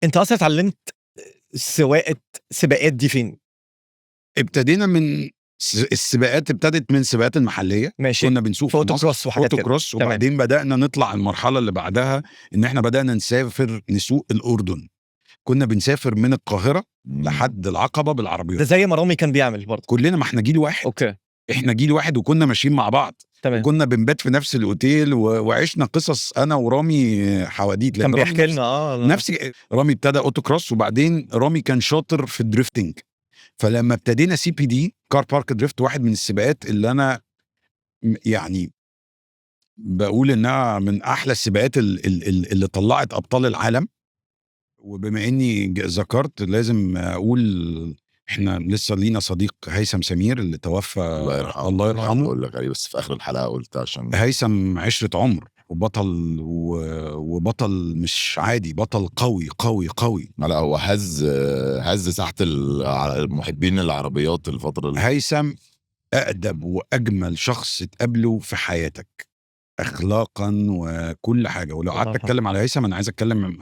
أنت أصلًا اتعلمت سواقة سباقات دي فين؟ ابتدينا من السباقات، ابتدت من السباقات المحلية، ماشي. كنا بنسوق في في مصر autocross وحاجات كده. autocross، تمام. وبعدين بدأنا نطلع المرحلة اللي بعدها إن إحنا بدأنا نسافر نسوق الأردن. كنا بنسافر من القاهرة لحد العقبة ده بالعربيات. زي ما رامي كان بيعمل برضه. كلنا، ما إحنا جيل واحد. أوكي. إحنا جيل واحد وكنا ماشيين مع بعض، تمام. وكنا بنبات في نفس الأوتيل وعشنا قصص أنا ورامي حواديت. كان لأن رامي بيحكي لنا نفس رامي ابتدى autocross، وبعدين رامي كان شاطر في الدريفتنج. فلما ابتدينا CPD كار بارك دريفت، واحد من السباقات اللي انا يعني بقول انها من احلى السباقات اللي طلعت ابطال العالم. وبما اني ذكرت لازم اقول احنا لسه لينا صديق هيثم سمير اللي توفى، الله يرحمه. اقول لك عليه بس في اخر الحلقه قلت عشان هيثم عشرة عمر وبطل وبطل مش عادي، بطل قوي قوي قوي. لا هو هز تحت محبين العربيات الفتره اللي هيثم أأدب وأجمل شخص تقابله في حياتك أخلاقا وكل حاجة. ولو الله قعدت يرحمه. أتكلم على هيثم أنا عايز أتكلم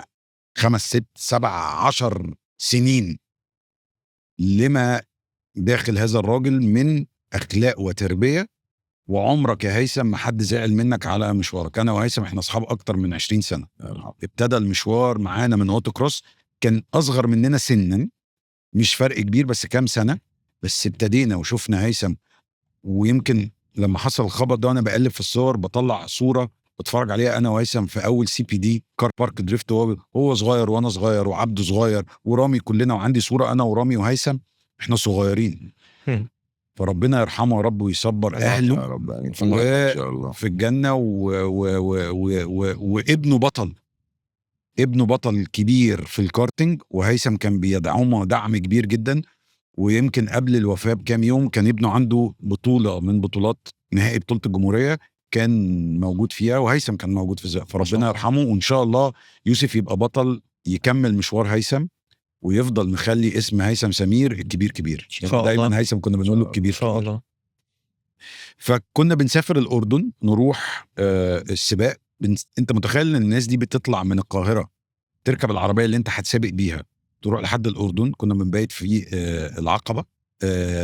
5 6 7 10 سنين لما داخل هذا الراجل من أخلاق وتربية. وعمرك يا هيثم ما حد زعل منك على مشوارك. أنا وهيثم إحنا أصحاب أكتر من 20 سنة. ابتدى المشوار معانا من أوتوكروس، كان أصغر مننا سنا، مش فرق كبير بس كام سنة. بس ابتدينا وشفنا هيثم. ويمكن لما حصل الخبر ده وانا بقلب في الصور بطلع صوره بتفرج عليها انا وهيثم في اول CPD كار بارك دريفت، هو صغير وانا صغير وعبده صغير ورامي كلنا، وعندي صوره انا ورامي وهيثم احنا صغيرين. فربنا يرحمه يا رب ويصبر يا اهله رب ان شاء الله في الجنه. وابنه بطل، ابنه بطل كبير في الكارتينج، وهيثم كان بيدعمه دعم كبير جدا. ويمكن قبل الوفاة بكام يوم كان ابنه عنده بطولة من بطولات نهائي بطولة الجمهورية كان موجود فيها، وهيثم كان موجود في الزق. فربنا يرحمه، وإن شاء الله يوسف يبقى بطل يكمل مشوار هيثم ويفضل مخلي اسم هيثم سمير الكبير كبير. دايما هيثم كنا بنقول له الكبير إن شاء الله. فكنا بنسافر الأردن نروح السباق. انت متخيل ان الناس دي بتطلع من القاهرة تركب العربية اللي انت هتسابق بيها تروح لحد الأردن. كنا بنبيت في العقبة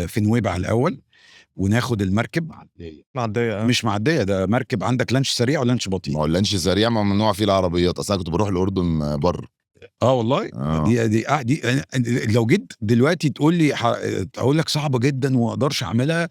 في نويبع الأول، وناخد المركب معدية. مش معدية، ده مركب عندك لانش سريع ولانش بطيء. ما هو اللانش سريع ممنوع فيه العربيات، اصلا كنت بروح الاردن بره. والله. دي لو جيت دلوقتي تقول لي اقول لك صعبة جدا وما اقدرش اعملها،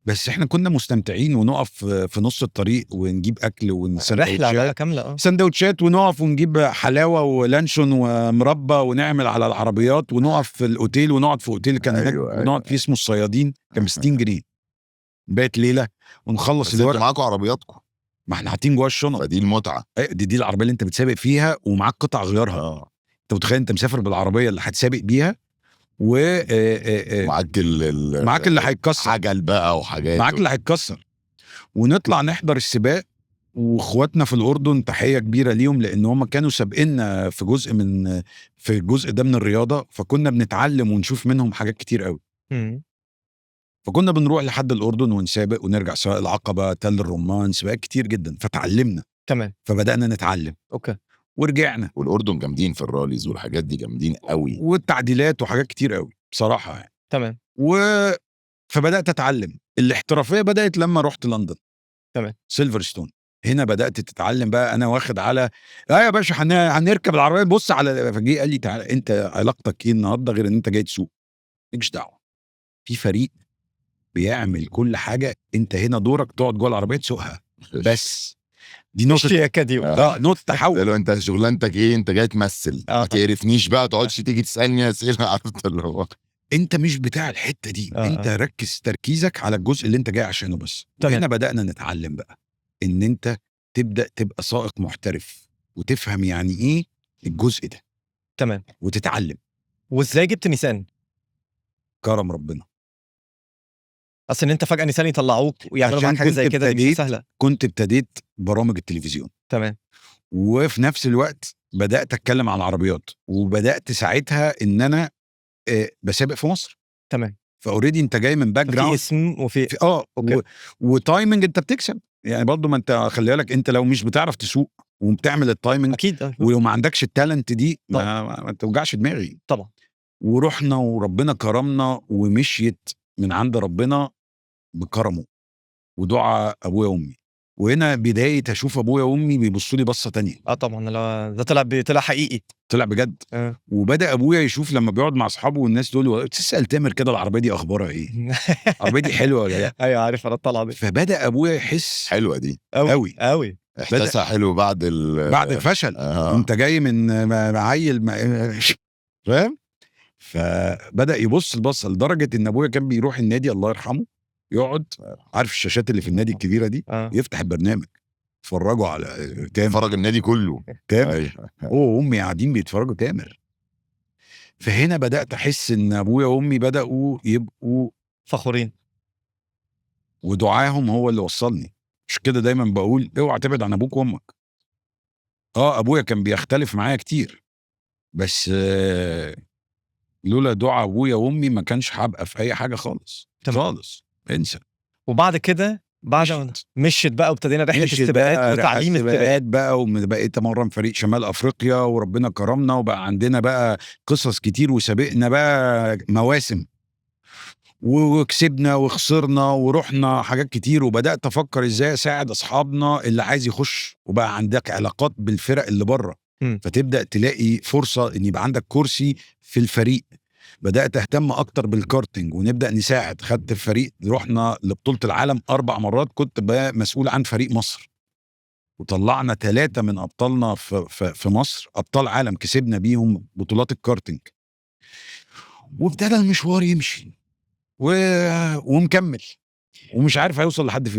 بس احنا كنا مستمتعين ونقف في نص الطريق ونجيب اكل رحلة كاملة. سندوتشات، ونقف ونجيب حلاوه ولانشون ومربى ونعمل على العربيات، ونقف في الاوتيل، ونقعد في اوتيل كان هناك ونقعد فيه اسمه الصيادين، كان ب 60 جنيه بقت ليله، ونخلص الورق. معاكم عربياتكم؟ ما احنا حاطين جوه الشنط. فدي المتعه. دي العربيه اللي انت بتسابق فيها ومعاك قطع غيارها. انت متخيل انت مسافر بالعربيه اللي هتسابق بيها و معاك معاك اللي هيتكسر، عجل بقى وحاجات، معاك اللي هيتكسر. ونطلع نحضر السباق. واخواتنا في الأردن تحية كبيرة ليهم، لأن هم كانوا سابقنا في الجزء ده من الرياضة، فكنا بنتعلم ونشوف منهم حاجات كتير قوي. فكنا بنروح لحد الأردن ونسابق ونرجع، سواء العقبة، تل الرمان، سباقات كتير جدا. فتعلمنا. تمام. فبدأنا نتعلم. اوكي. ورجعنا. والأردن جامدين في الراليز والحاجات دي، جامدين قوي، والتعديلات وحاجات كتير قوي بصراحة يعني. تمام. فبدأت أتعلم. الاحترافية بدأت لما رحت لندن. تمام. سيلفرستون. هنا بدأت تتعلم بقى. أنا واخد على يا باشا هنركب العربية، بص على. فجي قال لي تعالى، أنت علاقتك إيه النهارده غير إن أنت جاي تسوق؟ مالكش دعوة. في فريق بيعمل كل حاجة، أنت هنا دورك تقعد جوه العربية تسوقها بس. دي نقطة نقطة تحول. لو أنت شغلانتك إيه؟ أنت جاي تمثل، ما تعرفنيش بقى، تقعدش تيجي تسألني أسئلة. عرفت اللي هو انت مش بتاع الحته دي. انت ركز تركيزك على الجزء اللي انت جاي عشانه بس. هنا بدأنا نتعلم بقى ان انت تبدأ تبقى سائق محترف وتفهم يعني ايه الجزء ده. تمام. وتتعلم. وازاي جبت نيسان؟ كرم ربنا. اصل ان انت فجأة نيسان يطلعوك ويعملوا معاك حاجه زي كده، دي مش سهله. كنت ابتديت برامج التلفزيون. تمام. وفي نفس الوقت بدأت اتكلم عن العربيات، وبدأت ساعتها ان انا بسابق في مصر. تمام. فاوريدي انت جاي من باك جراوند، في اسم وفي وتايمنج، انت بتكسب يعني برضو. ما انت خلي بالك، انت لو مش بتعرف تسوق وبتعمل التايمنج، اكيد ولو ما عندكش التالنت دي ما توجعش دماغي طبعا. ورحنا وربنا كرمنا ومشيت من عند ربنا بكرمه ودعاء ابويا وامي. وهنا بدايه اشوف ابويا وامي بيبصوا لي بصه تانية. طبعا ده طلع حقيقي، طلع بجد. وبدا ابويا يشوف لما بيقعد مع اصحابه والناس دول تسال تامر كده العربيه دي اخبارها ايه؟ العربيه دي حلوه ولا لا؟ ايوه عارف انا الطلعه دي. فبدا ابويا يحس حلوه دي قوي قوي احساسها حلو بعد الفشل. انت جاي من معيل فاهم؟ فبدا يبص البصه لدرجه ان ابويا كان بيروح النادي الله يرحمه يقعد، عارف الشاشات اللي في النادي الكبيره دي، يفتح البرنامج يتفرجوا على تامر، فرج النادي كله تامر هو وامي قاعدين بيتفرجوا تامر. فهنا بدات احس ان ابويا وامي بداوا يبقوا فخورين، ودعاهم هو اللي وصلني. مش كده دايما بقول اوعى تبعد عن ابوك وامك. ابويا كان بيختلف معايا كتير، بس لولا دعاء ابويا وامي ما كانش هبقى في اي حاجه خالص. خالص انسى. وبعد كده بعد مشيت بقى وابتدينا رحله السباقات وتعليم السباقات بقى، وبقيت امرن فريق شمال افريقيا وربنا كرمنا وبقى عندنا بقى قصص كتير وسابقنا بقى مواسم وكسبنا وخسرنا ورحنا حاجات كتير. وبدات افكر ازاي اساعد اصحابنا اللي عايز يخش، وبقى عندك علاقات بالفرق اللي بره، فتبدا تلاقي فرصه ان يبقى عندك كرسي في الفريق. بدات اهتم اكتر بالكارتنج ونبدا نساعد. خدت الفريق رحنا لبطوله العالم 4 مرات، كنت بقى مسؤول عن فريق مصر، وطلعنا 3 من ابطالنا في مصر ابطال عالم، كسبنا بيهم بطولات الكارتنج. وابتدى المشوار يمشي ومكمل ومش عارف هيوصل لحد فين.